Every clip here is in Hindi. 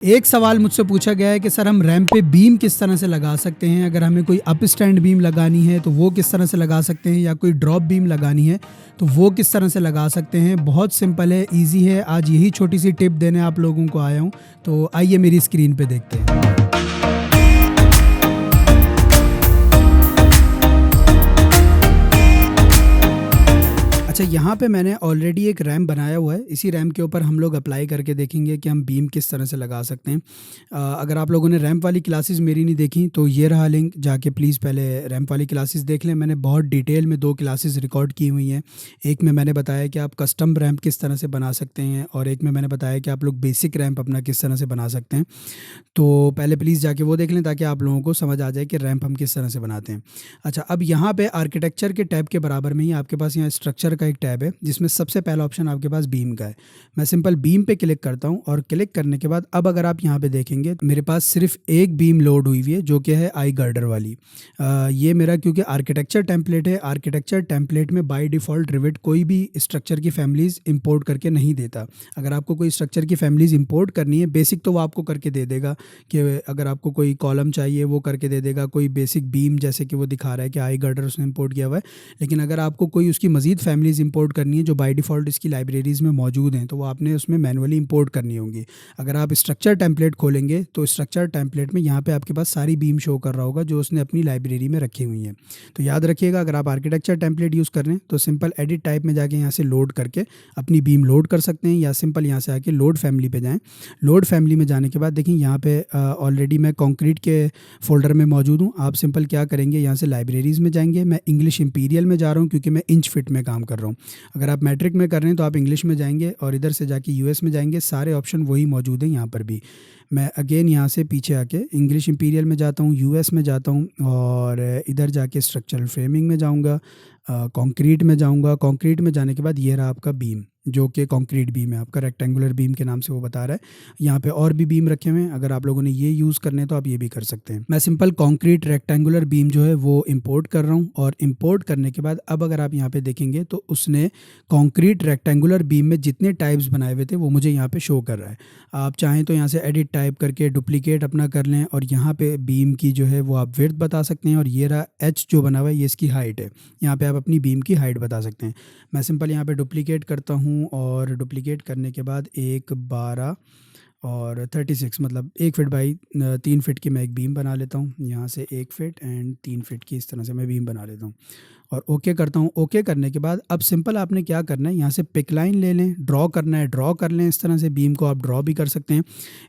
एक सवाल मुझसे पूछा गया है कि सर हम रैंप पे बीम किस तरह से लगा सकते हैं? अगर हमें कोई अप स्टैंड बीम लगानी है तो वो किस तरह से लगा सकते हैं, या कोई ड्रॉप बीम लगानी है तो वो किस तरह से लगा सकते हैं? बहुत सिंपल है, ईज़ी है। आज यही छोटी-सी टिप देने आप लोगों को आया हूँ। तो आइए मेरी स्क्रीन पे देखते हैं। अच्छा, यहाँ पे मैंने ऑलरेडी एक रैम्प बनाया हुआ है। इसी रैम्प के ऊपर हम लोग अप्लाई करके देखेंगे कि हम बीम किस तरह से लगा सकते हैं। अगर आप लोगों ने रैम्प वाली क्लासेस मेरी नहीं देखी तो ये रहा लिंक, जाके प्लीज़ पहले रैम्प वाली क्लासेस देख लें। मैंने बहुत डिटेल में 2 क्लासेस रिकॉर्ड की हुई हैं। एक में मैंने बताया कि आप कस्टम रैम्प किस तरह से बना सकते हैं, और एक में मैंने बताया कि आप लोग बेसिक रैम्प अपना किस तरह से बना सकते हैं। तो पहले प्लीज़ जाके वो देख लें ताकि आप लोगों को समझ आ जाए कि रैंप हम किस तरह से बनाते हैं। अच्छा, अब यहाँ पे आर्किटेक्चर के टैब के बराबर में ही आपके पास यहाँ स्ट्रक्चर का एक टैब है, जिसमें सबसे पहला ऑप्शन आपके पास बीम का है। मैं सिंपल बीम पे क्लिक करता हूँ, और क्लिक करने के बाद अब अगर आप यहाँ पे देखेंगे मेरे पास सिर्फ एक बीम लोड हुई हुई है, जो कि है आई गर्डर वाली। ये मेरा क्योंकि आर्किटेक्चर टेम्पलेट है, आर्किटेक्चर टेम्पलेट में बाय डिफ़ॉल्ट रिविट कोई भी स्ट्रक्चर की फैमिलीज़ इंपोर्ट करके नहीं देता। अगर आपको कोई स्ट्रक्चर की फैमिलीज़ इंपोर्ट करनी है बेसिक, तो वो आपको करके दे देगा कि अगर आपको कोई कॉलम चाहिए वो करके दे देगा, कोई बेसिक बीम जैसे कि वो दिखा रहा है कि आई गर्डर उसने इंपोर्ट किया हुआ है। लेकिन अगर आपको कोई उसकी मज़ीद फैमिलीज़ इंपोर्ट करनी है जो बाय डिफ़ॉल्ट इसकी लाइब्रेरीज़ में मौजूद हैं, तो वो आपने उसमें मैनुअली इंपोर्ट करनी होंगी। अगर आप स्ट्रक्चर टेम्पलेट खोलेंगे तो स्ट्रक्चर टेम्पलेट में यहाँ पे आपके पास सारी बीम शो कर रहा होगा जो उसने अपनी लाइब्रेरी में रखी हुई हैं। तो याद रखिएगा, अगर आप आर्किटेक्चर टेम्पलेट यूज़ कर रहे हैं तो सिंपल एडिट टाइप में जाके यहाँ से लोड करके अपनी बीम लोड कर सकते हैं, या सिंपल यहाँ से आके लोड फैमिली पे जाएँ। लोड फैमिली में जाने के बाद देखिए यहाँ पे ऑलरेडी मैं कंक्रीट के फ़ोल्डर में मौजूद हूँ। आप सिंपल क्या करेंगे, यहाँ से लाइब्रेरीज़ में जाएंगे। मैं इंग्लिश इंपीरियल में जा रहा हूँ क्योंकि मैं इंच फिट में काम कर रहा हूँ। अगर आप मैट्रिक में कर रहे हैं तो आप इंग्लिश में जाएंगे, और इधर से जाके यूएस में जाएंगे। सारे ऑप्शन वही मौजूद हैं यहाँ पर भी। मैं अगेन यहाँ से पीछे आके इंग्लिश इंपीरियल में जाता हूँ, यूएस में जाता हूँ, और इधर जाके स्ट्रक्चरल फ्रेमिंग में जाऊँगा, कंक्रीट में जाऊँगा। कंक्रीट में जाने के बाद ये रहा आपका बीम, जो कि कंक्रीट बीम है, आपका रेक्टेंगुलर बीम के नाम से वो बता रहा है। यहाँ पे और भी बीम रखे हुए हैं, अगर आप लोगों ने ये यूज़ करने तो आप ये भी कर सकते हैं। मैं सिंपल कंक्रीट रेक्टेंगुलर बीम जो है वो इंपोर्ट कर रहा हूँ, और इंपोर्ट करने के बाद अब अगर आप यहाँ पे देखेंगे तो उसने कंक्रीट रेक्टेंगुलर बीम में जितने टाइप्स बनाए हुए थे वो मुझे यहाँ पे शो कर रहा है। आप चाहें तो यहाँ से एडिट टाइप करके डुप्लीकेट अपना कर लें, और यहाँ पे बीम की जो है वो आप विड्थ बता सकते हैं, और ये रहा एच जो बना हुआ है ये इसकी हाइट है। यहाँ पे आप अपनी बीम की हाइट बता सकते हैं। मैं सिंपल यहाँ पे डुप्लीकेट करता हूँ, और डुप्लीकेट करने के बाद 1 12 और 36 मतलब 1 फीट बाई 3 फीट की मैं एक बीम बना लेता हूँ। यहाँ से 1 फीट एंड 3 फीट की इस तरह से मैं बीम बना लेता हूँ, और ओके करता हूँ। ओके करने के बाद अब सिंपल आपने क्या करना है, यहाँ से पिक लाइन ले लें, ड्रॉ करना है ड्रॉ कर लें। इस तरह से बीम को आप ड्रॉ भी कर सकते हैं।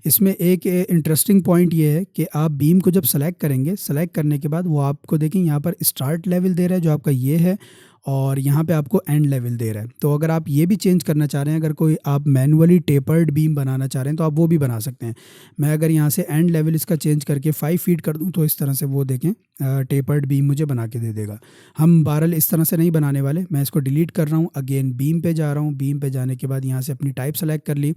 इसमें एक इंटरेस्टिंग पॉइंट ये है कि आप बीम को जब सेलेक्ट करेंगे, सेलेक्ट करने के बाद वो आपको देखें यहाँ पर स्टार्ट लेवल दे रहा है जो आपका ये है, और यहाँ पे आपको एंड लेवल दे रहा है। तो अगर आप ये भी चेंज करना चाह रहे हैं, अगर कोई आप मैनुअली टेपर्ड बीम बनाना चाह रहे हैं तो आप वो भी बना सकते हैं। मैं अगर यहाँ से एंड लेवल इसका चेंज करके 5 फीट कर दूँ तो इस तरह से वो देखें टेपर्ड बीम मुझे बना के दे देगा। हम बहरहाल इस तरह से नहीं बनाने वाले। मैं इसको डिलीट कर रहा हूँ, अगेन बीम पे जा रहा हूँ। बीम पे जाने के बाद यहाँ से अपनी टाइप सेलेक्ट कर ली,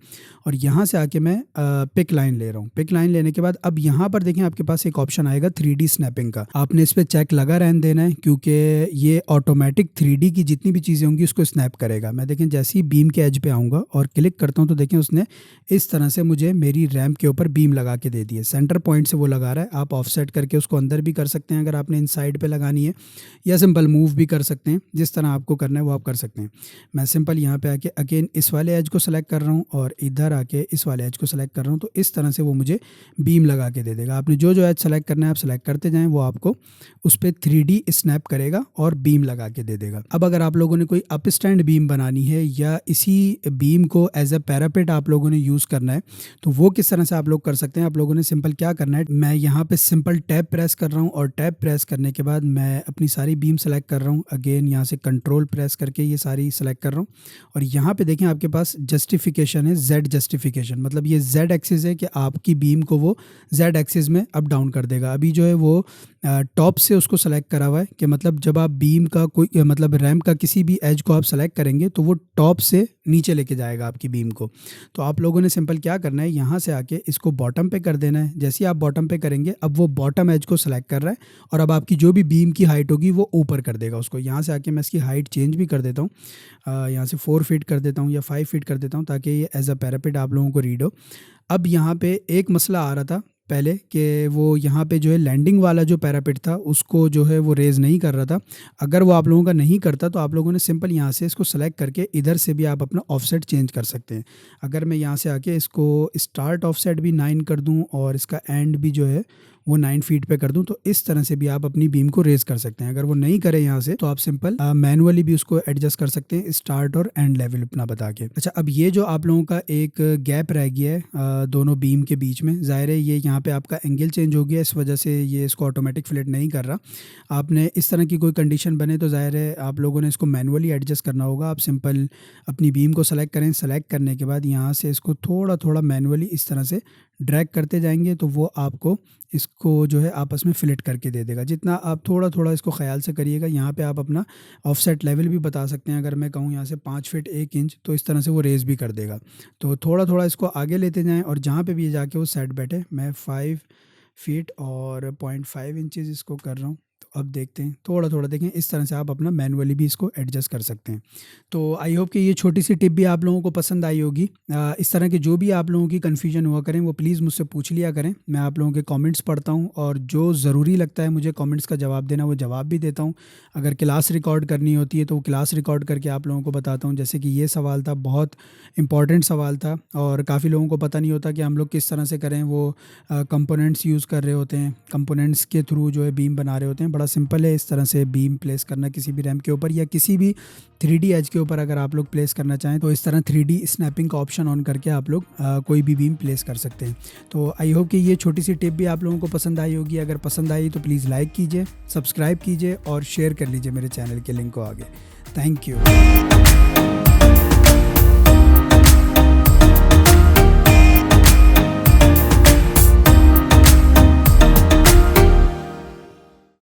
और यहाँ से आके मैं पिक लाइन ले रहा हूँ। पिक लाइन लेने के बाद अब यहाँ पर देखें आपके पास एक ऑप्शन आएगा 3D स्नैपिंग का। आपने इस पर चेक लगा रहने देना है, क्योंकि ये ऑटोमेटिक 3D की जितनी भी चीज़ें होंगी उसको स्नैप करेगा। मैं देखें जैसे ही बीम के एज पे आऊँगा और क्लिक करता हूँ तो देखें उसने इस तरह से मुझे मेरी रैम्प के ऊपर बीम लगा के दे दी है। सेंटर पॉइंट से वो लगा रहा है। आप ऑफसेट करके उसको अंदर भी कर सकते हैं अगर आपने इन साइड पे लगानी है, या सिंपल मूव भी कर सकते हैं। जिस तरह आपको करना है वो आप कर सकते हैं। मैं सिंपल यहाँ पे आके अगेन इस वाले एज को सेलेक्ट कर रहा हूँ, और इधर आके इस वाले एज को सेलेक्ट कर रहा हूँ। तो इस तरह से वो मुझे बीम लगा के दे देगा। आपने जो जो एज सेलेक्ट करना है आप सेलेक्ट करते जाएँ, वो आपको उस पर 3D स्नैप करेगा और बीम लगा के दे देगा। अब अगर आप लोगों ने कोई अप स्टैंड बीम बनानी है, या इसी बीम को एज अ पैरापेट आप लोगों ने यूज़ करना है, तो वो किस तरह से आप लोग कर सकते हैं। आप लोगों ने सिंपल क्या करना है, मैं यहाँ पे सिंपल टैब प्रेस कर रहा हूँ, और टैब प्रेस करने के बाद मैं अपनी सारी बीम सेलेक्ट कर रहा हूँ। अगेन यहाँ से कंट्रोल प्रेस करके ये सारी सेलेक्ट कर रहा हूँ, और यहाँ पे देखें आपके पास जस्टिफिकेशन है, जेड जस्टिफिकेशन। मतलब ये जेड एक्सिस है कि आपकी बीम को वो जेड एक्सिस में अप डाउन कर देगा। अभी जो है वो टॉप से उसको सेलेक्ट करा हुआ है कि मतलब जब आप बीम का कोई मतलब रैम्प का किसी भी एज को आप सेलेक्ट करेंगे तो वो टॉप से नीचे लेके जाएगा आपकी बीम को। तो आप लोगों ने सिंपल क्या करना है, यहाँ से आके इसको बॉटम पे कर देना है। जैसे ही आप बॉटम पे करेंगे अब वो बॉटम एज को सेलेक्ट कर रहा है और अब आपकी जो भी बीम की हाइट होगी वो ऊपर कर देगा उसको। यहाँ से आके मैं इसकी हाइट चेंज भी कर देता हूँ, यहाँ से 4 फीट कर देता हूँ या 5 फीट कर देता हूँ ताकि ये एज अ पैरापेट आप लोगों को रीड हो। अब यहाँ पे एक मसला आ रहा था पहले कि वो यहाँ पे जो है लैंडिंग वाला जो पैरापेट था उसको जो है वो रेज़ नहीं कर रहा था। अगर वो आप लोगों का नहीं करता तो आप लोगों ने सिंपल यहाँ से इसको सेलेक्ट करके इधर से भी आप अपना ऑफसेट चेंज कर सकते हैं। अगर मैं यहाँ से आके इसको स्टार्ट ऑफसेट भी 9 कर दूँ और इसका एंड भी जो है वो 9 फीट पे कर दूं तो इस तरह से भी आप अपनी बीम को रेज़ कर सकते हैं। अगर वो नहीं करे यहाँ से तो आप सिंपल मैनुअली भी उसको एडजस्ट कर सकते हैं स्टार्ट और एंड लेवल अपना बता के। अच्छा, अब ये जो आप लोगों का एक गैप रह गया है दोनों बीम के बीच में, ज़ाहिर है ये यहाँ पे आपका एंगल चेंज हो गया, इस वजह से ये इसको ऑटोमेटिक फ्लैट नहीं कर रहा। आपने इस तरह की कोई कंडीशन बने तो ज़ाहिर है आप लोगों ने इसको मैनुअली एडजस्ट करना होगा। आप सिंपल अपनी बीम को सेलेक्ट करें, सेलेक्ट करने के बाद यहाँ से इसको थोड़ा थोड़ा मैनुअली इस तरह से ड्रैग करते जाएंगे तो वो आपको इसको जो है आपस में फिलेट करके दे देगा। जितना आप थोड़ा थोड़ा इसको ख्याल से करिएगा। यहाँ पे आप अपना ऑफसेट लेवल भी बता सकते हैं। अगर मैं कहूँ यहाँ से 5 फीट 1 इंच तो इस तरह से वो रेज़ भी कर देगा। तो थोड़ा थोड़ा इसको आगे लेते जाएं और जहाँ पे भी ये जाके वो सेट बैठे। मैं 5 फीट और 0.5 इंचज़ इसको कर रहा हूँ। तो अब देखते हैं, थोड़ा थोड़ा देखें, इस तरह से आप अपना मैनुअली भी इसको एडजस्ट कर सकते हैं। तो आई होप कि ये छोटी सी टिप भी आप लोगों को पसंद आई होगी। इस तरह के जो भी आप लोगों की कन्फ्यूजन हुआ करें वो प्लीज़ मुझसे पूछ लिया करें। मैं आप लोगों के कमेंट्स पढ़ता हूँ और जो ज़रूरी लगता है मुझे कमेंट्स का जवाब देना वो जवाब भी देता हूँ। अगर क्लास रिकॉर्ड करनी होती है तो वो क्लास रिकॉर्ड करके आप लोगों को बताता हूँ। जैसे कि ये सवाल था, बहुत इंपॉर्टेंट सवाल था और काफ़ी लोगों को पता नहीं होता कि हम लोग किस तरह से करें। वो कंपोनेंट्स यूज़ कर रहे होते हैं, कंपोनेंट्स के थ्रू जो है बीम बना रहे होते हैं। बड़ा सिंपल है इस तरह से बीम प्लेस करना किसी भी रैम्प के ऊपर या किसी भी 3D एज के ऊपर। अगर आप लोग प्लेस करना चाहें तो इस तरह 3D स्नैपिंग का ऑप्शन ऑन करके आप लोग कोई भी बीम प्लेस कर सकते हैं। तो आई होप कि ये छोटी सी टिप भी आप लोगों को पसंद आई होगी। अगर पसंद आई तो प्लीज़ लाइक कीजिए, सब्सक्राइब कीजिए और शेयर कर लीजिए मेरे चैनल के लिंक को आगे। Thank you.